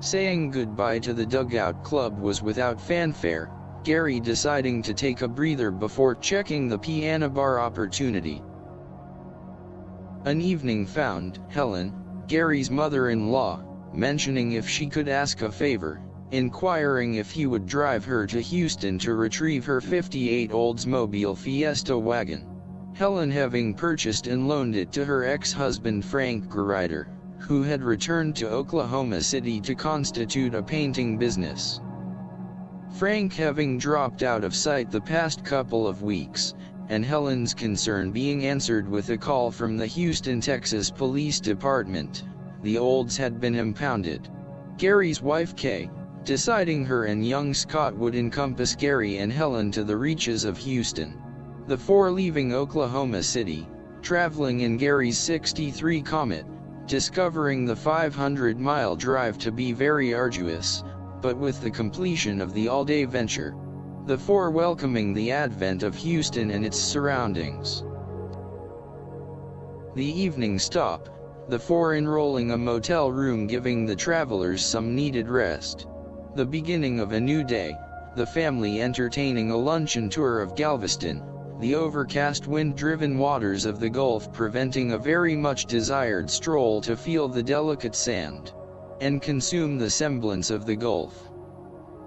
Saying goodbye to the Dugout Club was without fanfare, Gary deciding to take a breather before checking the piano bar opportunity. An evening found Helen, Gary's mother-in-law, mentioning if she could ask a favor, inquiring if he would drive her to Houston to retrieve her '58 Oldsmobile Fiesta wagon. Helen having purchased and loaned it to her ex-husband Frank Gerrider, who had returned to Oklahoma City to constitute a painting business. Frank having dropped out of sight the past couple of weeks, and Helen's concern being answered with a call from the Houston, Texas Police Department, the Olds had been impounded. Gary's wife Kay, deciding her and young Scott would encompass Gary and Helen to the reaches of Houston. The four leaving Oklahoma City, traveling in Gary's '63 Comet, discovering the 500-mile drive to be very arduous, but with the completion of the all-day venture, the four welcoming the advent of Houston and its surroundings. The evening stop, the four enrolling a motel room giving the travelers some needed rest. The beginning of a new day, the family entertaining a luncheon tour of Galveston, the overcast wind-driven waters of the Gulf preventing a very much desired stroll to feel the delicate sand, and consume the semblance of the Gulf.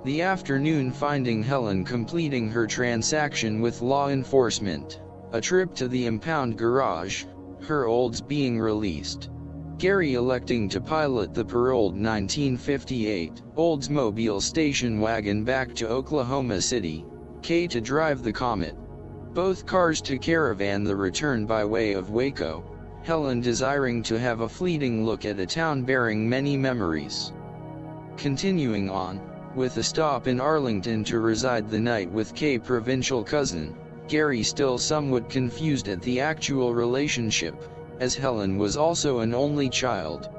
The afternoon finding Helen completing her transaction with law enforcement, a trip to the impound garage, her Olds being released. Gary electing to pilot the paroled 1958 Oldsmobile station wagon back to Oklahoma City, Kay to drive the Comet. Both cars to caravan the return by way of Waco, Helen desiring to have a fleeting look at a town bearing many memories. Continuing on, with a stop in Arlington to reside the night with Kay provincial cousin, Gary still somewhat confused at the actual relationship, as Helen was also an only child.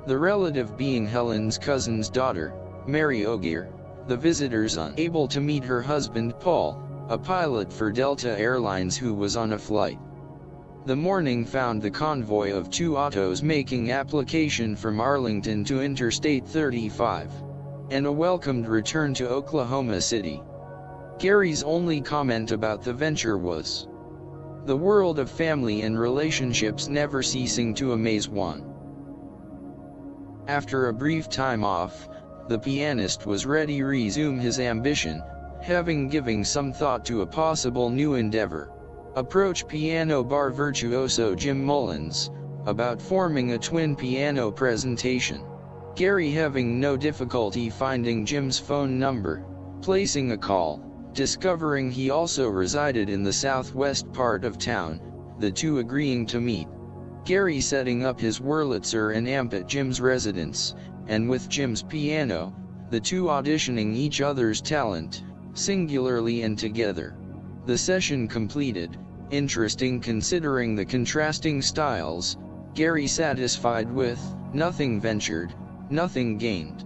The relative being Helen's cousin's daughter, Mary Ogier, the visitors unable to meet her husband Paul, a pilot for Delta Airlines who was on a flight. The morning found the convoy of two autos making application from Arlington to Interstate 35, and a welcomed return to Oklahoma City. Gary's only comment about the venture was, "The world of family and relationships never ceasing to amaze one." After a brief time off, the pianist was ready to resume his ambition, having given some thought to a possible new endeavor. Approach piano bar virtuoso Jim Mullins, about forming a twin piano presentation. Gary having no difficulty finding Jim's phone number, placing a call, discovering he also resided in the southwest part of town, the two agreeing to meet. Gary setting up his Wurlitzer and amp at Jim's residence, and with Jim's piano, the two auditioning each other's talent, singularly and together. The session completed, interesting considering the contrasting styles, Gary satisfied with, nothing ventured, nothing gained.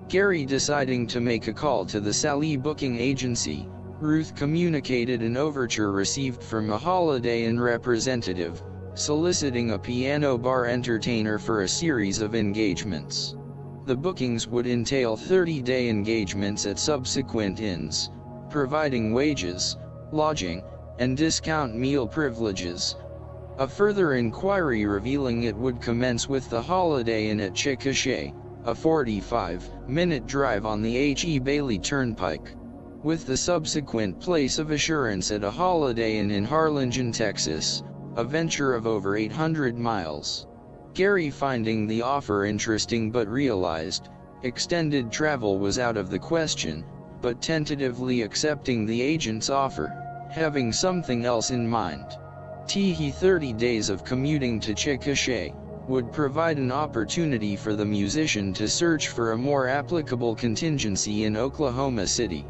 Gary deciding to make a call to the Sally booking agency, Ruth communicated an overture received from a Holiday Inn representative, soliciting a piano bar entertainer for a series of engagements. The bookings would entail 30-day engagements at subsequent inns, providing wages, lodging, and discount meal privileges. A further inquiry revealing it would commence with the Holiday Inn at Chickasha, a 45-minute drive on the H.E. Bailey Turnpike, with the subsequent place of assurance at a Holiday Inn in Harlingen, Texas, a venture of over 800 miles. Gary finding the offer interesting but realized, extended travel was out of the question, but tentatively accepting the agent's offer, having something else in mind. 30 days of commuting to Chickasha would provide an opportunity for the musician to search for a more applicable contingency in Oklahoma City.